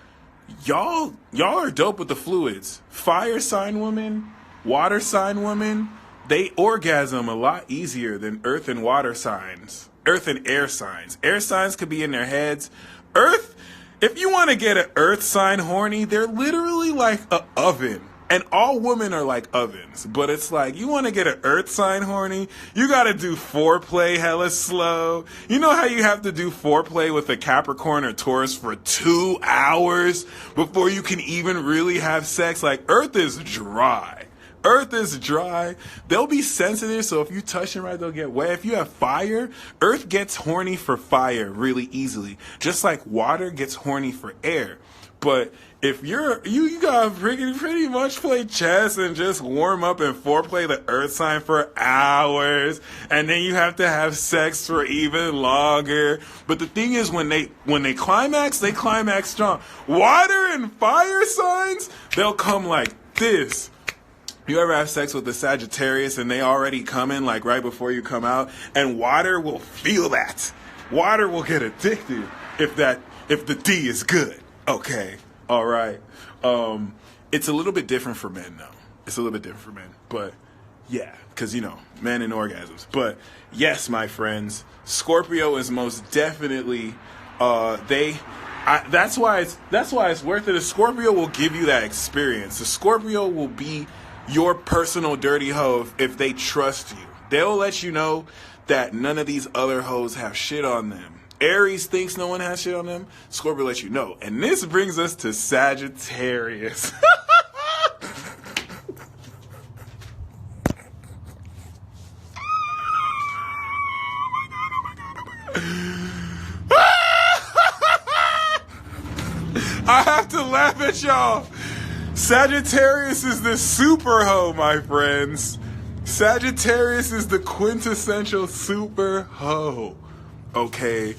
y'all are dope with the fluids. Fire sign women, water sign women, they orgasm a lot easier than earth and water signs. Earth and air signs. Air signs could be in their heads. Earth, if you want to get an earth sign horny, they're literally like an oven. And all women are like ovens. But it's like, you want to get an earth sign horny, you got to do foreplay hella slow. You know how you have to do foreplay with a Capricorn or Taurus for 2 hours before you can even really have sex? Like, earth is dry. Earth is dry. They'll be sensitive, so if you touch them right, they'll get wet. If you have fire, earth gets horny for fire really easily. Just like water gets horny for air. But if you gotta pretty much play chess and just warm up and foreplay the earth sign for hours, and then you have to have sex for even longer. But the thing is, when they climax, they climax strong. Water and fire signs, they'll come like this. You ever have sex with a Sagittarius and they already coming like right before you come out, and water will feel that. Water will get addicted if the D is good. Okay. All right. It's a little bit different for men though. It's a little bit different for men, but Yeah, because, you know, men and orgasms. But yes, my friends, Scorpio is most definitely, that's why it's worth it. A Scorpio will give you that experience. A Scorpio will be your personal dirty hoe if they trust you. They'll let you know that none of these other hoes have shit on them. Aries thinks no one has shit on them. Scorpio lets you know. And this brings us to Sagittarius. I have to laugh at y'all. Sagittarius is the super hoe, my friends. Sagittarius is the quintessential super hoe. Okay.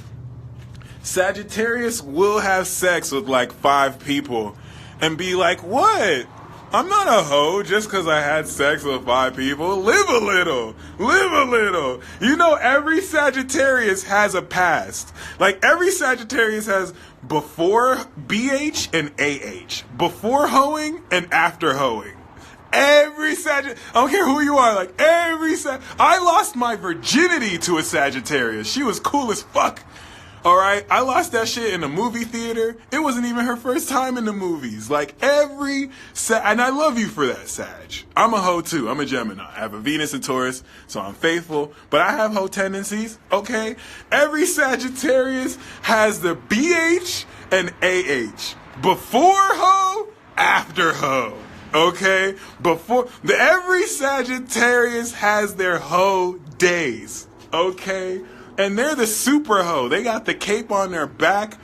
Sagittarius will have sex with like 5 people and be like, what? I'm not a hoe just because I had sex with 5 people. Live a little. Live a little. You know, every Sagittarius has a past. Like, every Sagittarius has before BH and AH. Before hoeing and after hoeing. Every Sagittarius, I don't care who you are, like, I lost my virginity to a Sagittarius. She was cool as fuck. Alright, I lost that shit in a movie theater. It wasn't even her first time in the movies. Like, and I love you for that, Sag. I'm a hoe too. I'm a Gemini. I have a Venus and Taurus, so I'm faithful. But I have hoe tendencies, okay? Every Sagittarius has the BH and AH. Before hoe, after hoe. Okay? Every Sagittarius has their hoe days. Okay? And they're the super hoe. They got the cape on their back.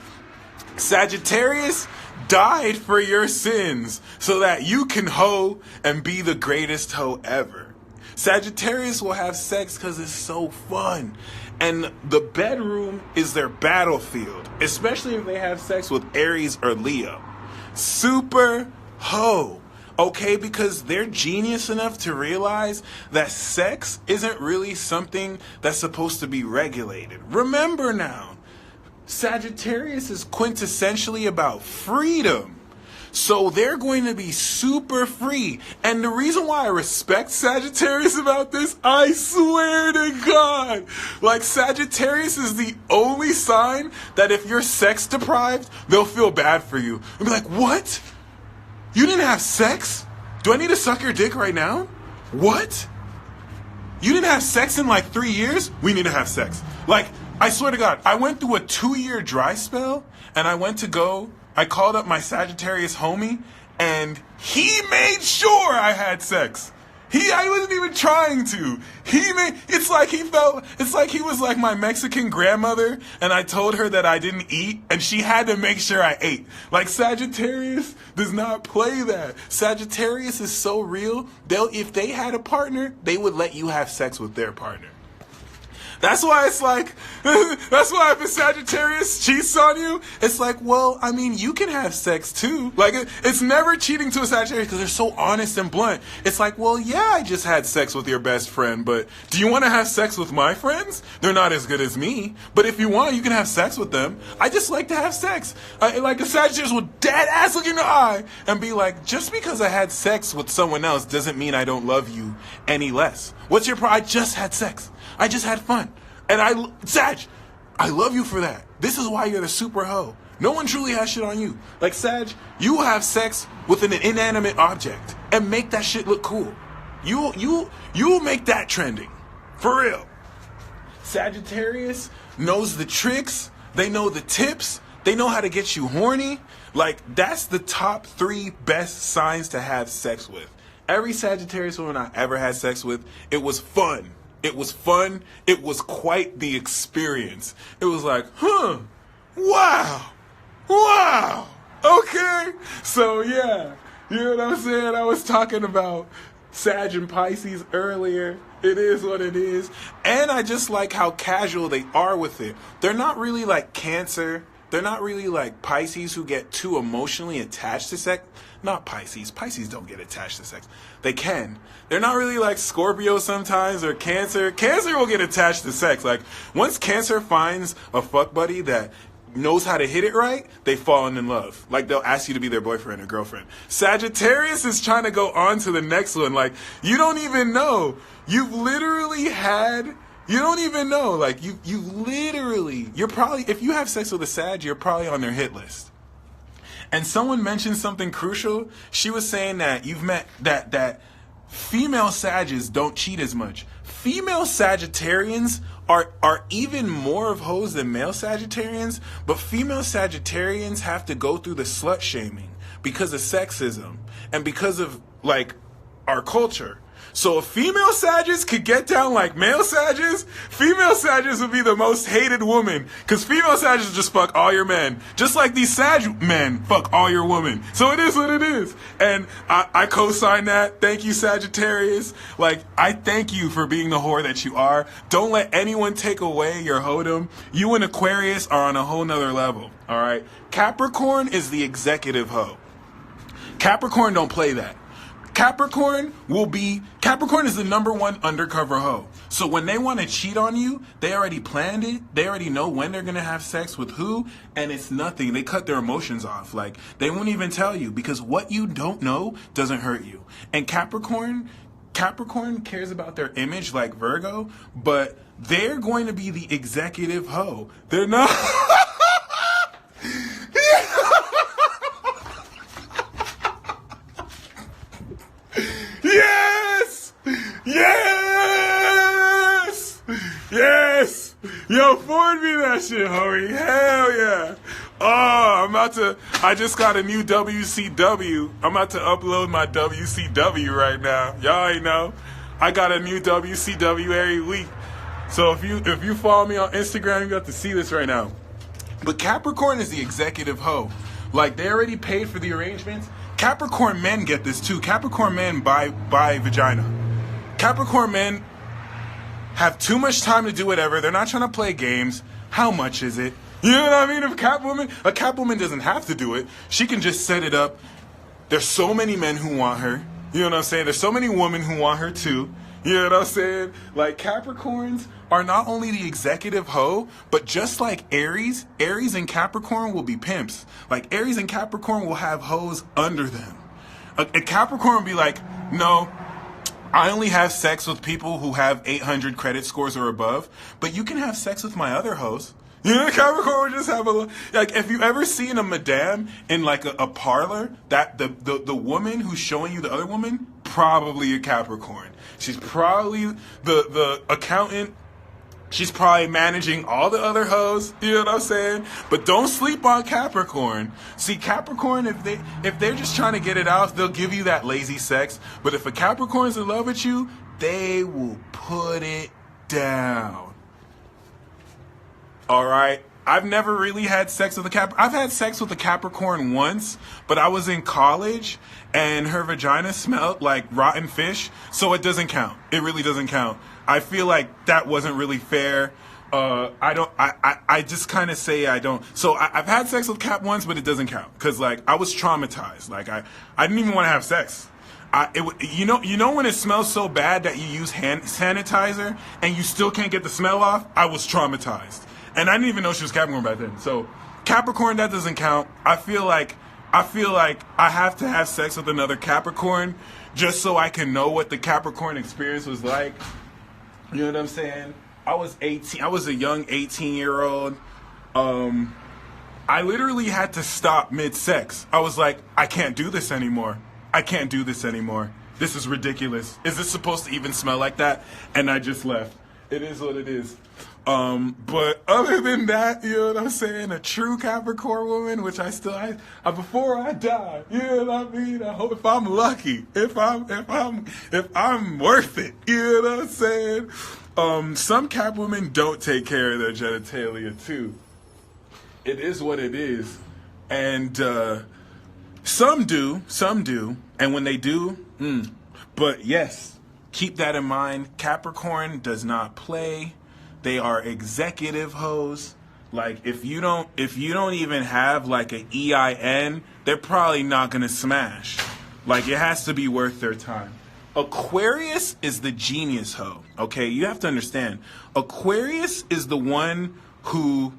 Sagittarius died for your sins so that you can hoe and be the greatest hoe ever. Sagittarius will have sex because it's so fun. And the bedroom is their battlefield, especially if they have sex with Aries or Leo. Super hoe. Okay, because they're genius enough to realize that sex isn't really something that's supposed to be regulated. Remember now, Sagittarius is quintessentially about freedom. So they're going to be super free. And the reason why I respect Sagittarius about this, I swear to God, like, Sagittarius is the only sign that if you're sex deprived, they'll feel bad for you. They'll be like, what? You didn't have sex? Do I need to suck your dick right now? What? You didn't have sex in like 3 years? We need to have sex. Like, I swear to God, I went through a 2-year dry spell, and I called up my Sagittarius homie, and he made sure I had sex. I wasn't even trying to. It's like he was like my Mexican grandmother, and I told her that I didn't eat, and she had to make sure I ate. Like, Sagittarius does not play that. Sagittarius is so real, if they had a partner, they would let you have sex with their partner. That's why it's like, that's why if a Sagittarius cheats on you, it's like, well, I mean, you can have sex too. Like, it's never cheating to a Sagittarius because they're so honest and blunt. It's like, well, yeah, I just had sex with your best friend, but do you want to have sex with my friends? They're not as good as me, but if you want, you can have sex with them. I just like to have sex. Like, a Sagittarius will dead ass look in the eye and be like, just because I had sex with someone else doesn't mean I don't love you any less. What's your problem? I just had sex. I just had fun. And Sag, I love you for that. This is why you're the super hoe. No one truly has shit on you. Like, Sag, you will have sex with an inanimate object and make that shit look cool. You'll make that trending. For real. Sagittarius knows the tricks. They know the tips. They know how to get you horny. Like, that's the top 3 best signs to have sex with. Every Sagittarius woman I ever had sex with, it was fun. It was fun. It was quite the experience. It was like, wow, okay. So yeah, you know what I'm saying? I was talking about Sag and Pisces earlier. It is what it is. And I just like how casual they are with it. They're not really like Cancer. They're not really like Pisces who get too emotionally attached to sex. Not Pisces. Pisces don't get attached to sex. They can. They're not really like Scorpio sometimes or Cancer. Cancer will get attached to sex. Like, once Cancer finds a fuck buddy that knows how to hit it right, they fall in love. Like, they'll ask you to be their boyfriend or girlfriend. Sagittarius is trying to go on to the next one. Like, you don't even know. You've literally had, you don't even know. Like, you literally, you're probably, if you have sex with a Sag, you're probably on their hit list. And someone mentioned something crucial. She was saying that you've met, that female Sages don't cheat as much. Female Sagittarians are even more of hoes than male Sagittarians, but female Sagittarians have to go through the slut shaming because of sexism and because of, like, our culture. So if female Sages could get down like male Sages, female Sages would be the most hated woman. Because female Sages just fuck all your men. Just like these Sag men fuck all your women. So it is what it is. And I co-sign that. Thank you, Sagittarius. Like, I thank you for being the whore that you are. Don't let anyone take away your hoedom. You and Aquarius are on a whole nother level. All right? Capricorn is the executive hoe. Capricorn don't play that. Capricorn is the #1 undercover hoe. So when they want to cheat on you, they already planned it. They already know when they're going to have sex with who, and it's nothing. They cut their emotions off. Like, they won't even tell you because what you don't know doesn't hurt you. And Capricorn cares about their image like Virgo, but they're going to be the executive hoe. They're not... Yes! Yes! Yes! Yo, forward me that shit, homie. Hell yeah. Oh, I just got a new WCW. I'm about to upload my WCW right now. Y'all ain't know. I got a new WCW every week. So if you follow me on Instagram, you got to see this right now. But Capricorn is the executive hoe. Like, they already paid for the arrangements. Capricorn men get this too. Capricorn men buy vagina. Capricorn men have too much time to do whatever. They're not trying to play games. How much is it? You know what I mean? A Cap woman doesn't have to do it. She can just set it up. There's so many men who want her. You know what I'm saying? There's so many women who want her too. You know what I'm saying? Like, Capricorns are not only the executive hoe, but just like Aries and Capricorn will be pimps. Like, Aries and Capricorn will have hoes under them. A Capricorn will be like, no, I only have sex with people who have 800 credit scores or above, but you can have sex with my other hoes. You know, Capricorn would just have like, if you ever seen a madame in like a parlor, that the woman who's showing you the other woman, probably a Capricorn. She's probably the accountant. She's probably managing all the other hoes. You know what I'm saying? But don't sleep on Capricorn. See, Capricorn, if they're just trying to get it out, they'll give you that lazy sex. But if a Capricorn's in love with you, they will put it down. All right. I've never really had sex with a Capricorn. I've had sex with a Capricorn once, but I was in college and her vagina smelled like rotten fish, so it doesn't count. It really doesn't count. I feel like that wasn't really fair. I just kind of say I don't. So I've had sex with Cap once, but it doesn't count because, like, I was traumatized. Like, I didn't even want to have sex. You know when it smells so bad that you use hand sanitizer and you still can't get the smell off? I was traumatized. And I didn't even know she was Capricorn back then. So Capricorn, that doesn't count. I feel like I have to have sex with another Capricorn just so I can know what the Capricorn experience was like. You know what I'm saying? I was 18. I was a young 18-year-old. I literally had to stop mid-sex. I was like, I can't do this anymore. I can't do this anymore. This is ridiculous. Is this supposed to even smell like that? And I just left. It is what it is. But other than that, you know what I'm saying? A true Capricorn woman, which before I die, you know what I mean? I hope if I'm lucky, if I'm worth it, you know what I'm saying? Some Cap women don't take care of their genitalia too. It is what it is. And, some do. And when they do, but yes, keep that in mind. Capricorn does not play. They are executive hoes. Like, if you don't even have like an EIN, they're probably not gonna smash. Like, it has to be worth their time. Aquarius is the genius hoe. Okay, you have to understand. Aquarius is the one who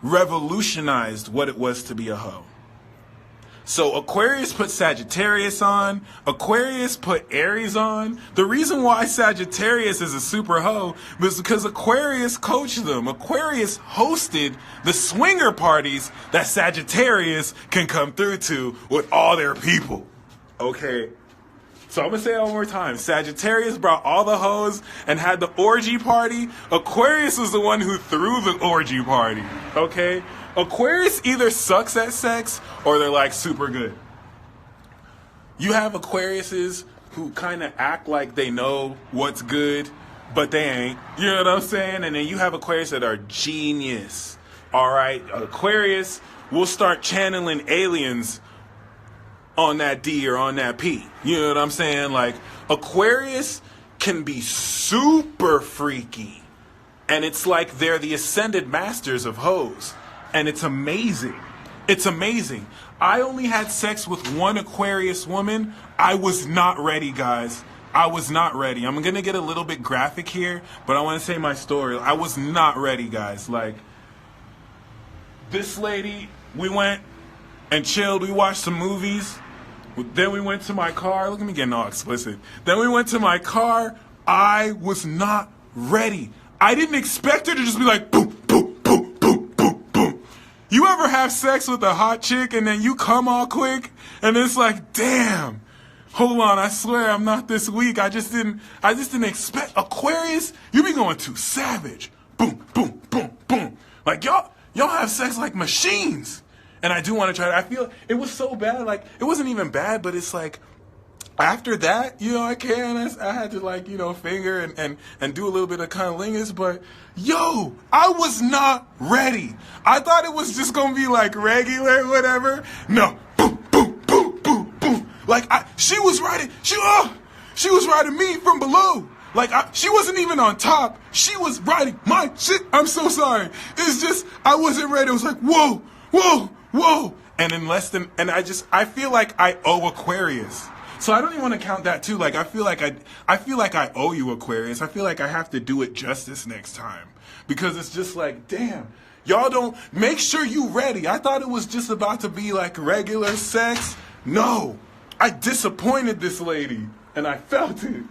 revolutionized what it was to be a hoe. So Aquarius put Sagittarius on, Aquarius put Aries on. The reason why Sagittarius is a super hoe was because Aquarius coached them. Aquarius hosted the swinger parties that Sagittarius can come through to with all their people. Okay? So I'm going to say it one more time. Sagittarius brought all the hoes and had the orgy party. Aquarius was the one who threw the orgy party. Okay? Aquarius either sucks at sex or they're like super good. You have Aquariuses who kind of act like they know what's good, but they ain't. You know what I'm saying? And then you have Aquarius that are genius. All right? Aquarius will start channeling aliens on that D or on that P. You know what I'm saying? Like, Aquarius can be super freaky. And it's like they're the ascended masters of hoes. And it's amazing. It's amazing. I only had sex with one Aquarius woman. I was not ready, guys. I was not ready. I'm going to get a little bit graphic here, but I want to say my story. I was not ready, guys. Like, this lady, we went and chilled. We watched some movies. Then we went to my car. Look at me getting all explicit. Then we went to my car. I was not ready. I didn't expect her to just be like, boom, boom, boom, boom, boom, boom. You ever have sex with a hot chick and then you come all quick and it's like, damn, hold on, I swear I'm not this weak. I just didn't expect. Aquarius, you be going too savage. Boom, boom, boom, boom. Like y'all have sex like machines. And I do want to try it. I feel it was so bad. Like, it wasn't even bad, but it's like, after that, you know, I had to, like, you know, finger and do a little bit of cunnilingus, but yo, I was not ready. I thought it was just gonna be like regular, whatever. No, boom, boom, boom, boom, boom. Like, she was riding me from below. Like, she wasn't even on top. She was riding my shit. I'm so sorry. It's just, I wasn't ready. It was like, whoa, whoa, whoa. And I feel like I owe Aquarius. So I don't even want to count that too. Like, I feel like I owe you, Aquarius. I feel like I have to do it justice next time. Because it's just like, damn, y'all don't, make sure you ready. I thought it was just about to be like regular sex. No, I disappointed this lady and I felt it.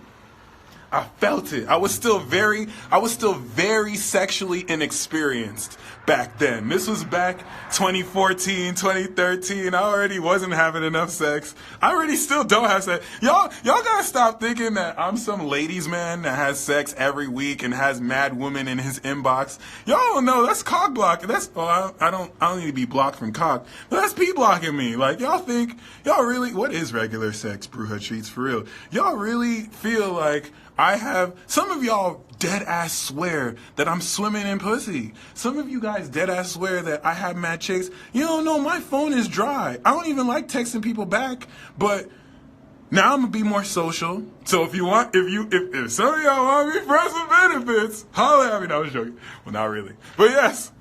I was still very sexually inexperienced back then. This was back 2014, 2013. I already wasn't having enough sex. I already still don't have sex. Y'all gotta stop thinking that I'm some ladies man that has sex every week and has mad women in his inbox. Y'all don't know, that's cock blocking. I don't need to be blocked from cock, but that's P blocking me. Like, y'all really, what is regular sex, Bruja Treats, for real? Y'all really feel like some of y'all dead ass swear that I'm swimming in pussy. Some of you guys dead ass swear that I have mad chicks. You don't know, my phone is dry. I don't even like texting people back, but now I'm gonna be more social. So if some of y'all want me for some benefits, holla at me. No, I was joking. Well, not really. But yes.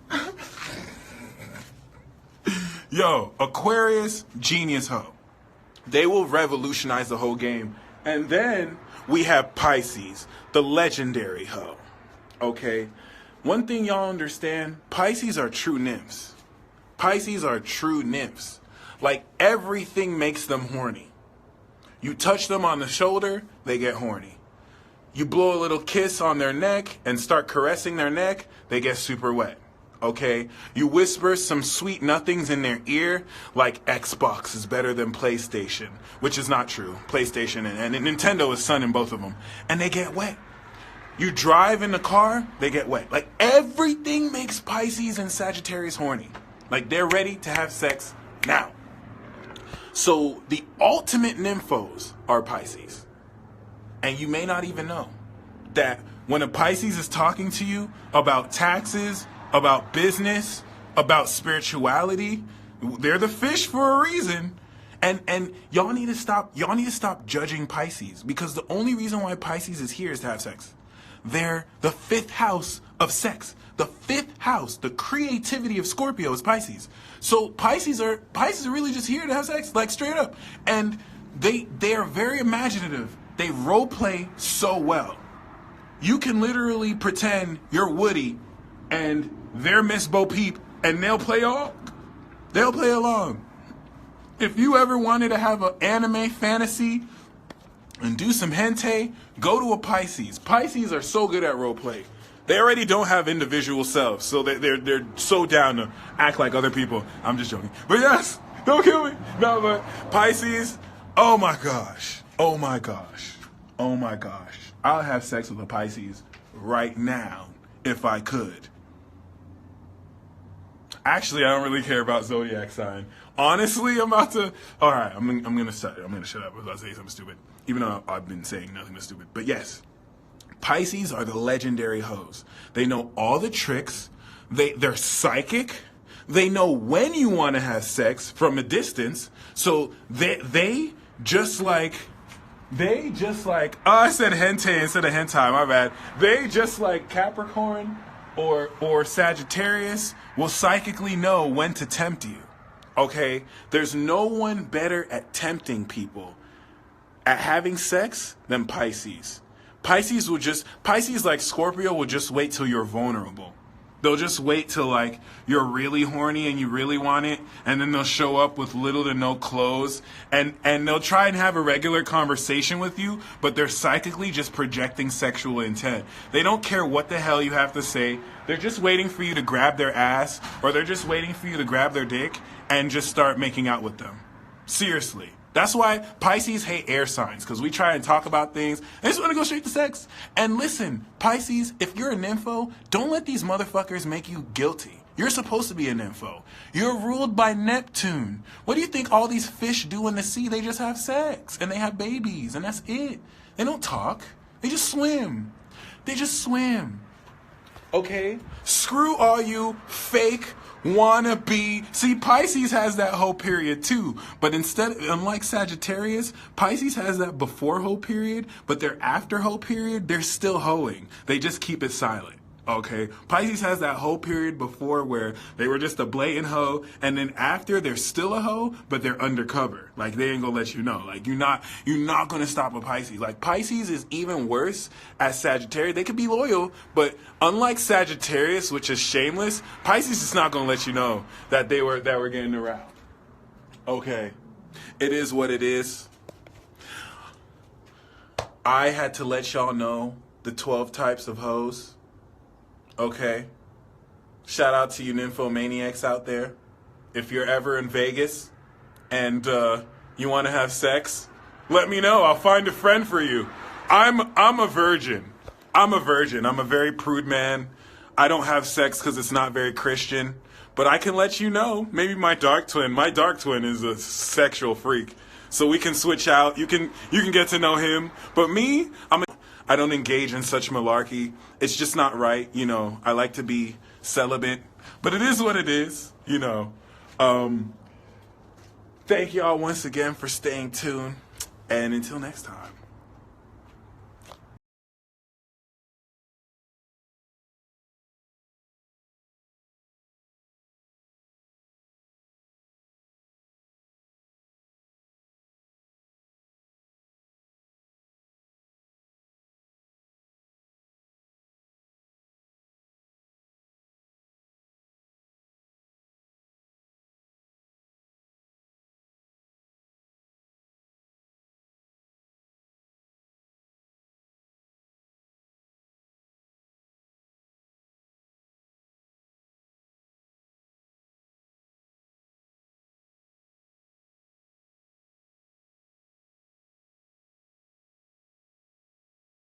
Yo, Aquarius, genius hoe. They will revolutionize the whole game. And then we have Pisces, the legendary hoe. Okay? One thing y'all understand, Pisces are true nymphs. Pisces are true nymphs. Like, everything makes them horny. You touch them on the shoulder, they get horny. You blow a little kiss on their neck and start caressing their neck, they get super wet. Okay? You whisper some sweet nothings in their ear, like Xbox is better than PlayStation, which is not true. PlayStation and Nintendo is son in both of them. And they get wet. You drive in the car, they get wet. Like, everything makes Pisces and Sagittarius horny. Like, they're ready to have sex now. So, the ultimate nymphos are Pisces. And you may not even know that when a Pisces is talking to you about taxes, about business, about spirituality, they're the fish for a reason. And y'all need to stop judging Pisces, because the only reason why Pisces is here is to have sex. They're the fifth house of sex. The fifth house, the creativity of Scorpio is Pisces. So Pisces are really just here to have sex, like, straight up. And they are very imaginative. They role play so well. You can literally pretend you're Woody and they're Miss Bo Peep and they'll play along. If you ever wanted to have an anime fantasy and do some hentai, go to a Pisces. Pisces are so good at role play. They already don't have individual selves, so they're so down to act like other people. I'm just joking. But yes, don't kill me. No, but Pisces, oh my gosh. Oh my gosh. Oh my gosh. I'll have sex with a Pisces right now if I could. Actually, I don't really care about zodiac sign. Honestly, I'm about to. All right, I'm gonna shut up. I'm gonna shut up without saying something stupid, even though I've been saying nothing but stupid. But yes, Pisces are the legendary hoes. They know all the tricks. They're psychic. They know when you want to have sex from a distance. So they just like. Oh, I said hentai instead of hentai. My bad. They just like Capricorn or Sagittarius will psychically know when to tempt you. Okay? There's no one better at tempting people, at having sex, than Pisces. Pisces like Scorpio will just wait till you're vulnerable. They'll just wait till like you're really horny and you really want it, and then they'll show up with little to no clothes, and they'll try and have a regular conversation with you, but they're psychically just projecting sexual intent. They don't care what the hell you have to say. They're just waiting for you to grab their ass, or they're just waiting for you to grab their dick and just start making out with them. Seriously. That's why Pisces hate air signs, because we try and talk about things. They just want to go straight to sex. And listen, Pisces, if you're a nympho, don't let these motherfuckers make you guilty. You're supposed to be a nympho. You're ruled by Neptune. What do you think all these fish do in the sea? They just have sex, and they have babies, and that's it. They don't talk. They just swim. They just swim. Okay? Screw all you fake wanna be. See, Pisces has that whole period too, but unlike Sagittarius, Pisces has that before whole period, but their after whole period, they're still hoeing. They just keep it silent. Okay, Pisces has that whole period before where they were just a blatant hoe, and then after they're still a hoe, but they're undercover. Like they ain't gonna let you know. Like you're not gonna stop a Pisces. Like Pisces is even worse as Sagittarius. They could be loyal, but unlike Sagittarius, which is shameless, Pisces is not gonna let you know that we're getting around. Okay, it is what it is. I had to let y'all know the 12 types of hoes. Okay. Shout out to you nymphomaniacs out there. If you're ever in Vegas and you want to have sex, let me know. I'll find a friend for you. I'm a virgin. I'm a very prude man. I don't have sex because it's not very Christian. But I can let you know. Maybe my dark twin is a sexual freak. So we can switch out. You can get to know him. But me, I don't engage in such malarkey. It's just not right, you know. I like to be celibate, but it is what it is, you know. Thank y'all once again for staying tuned, and until next time.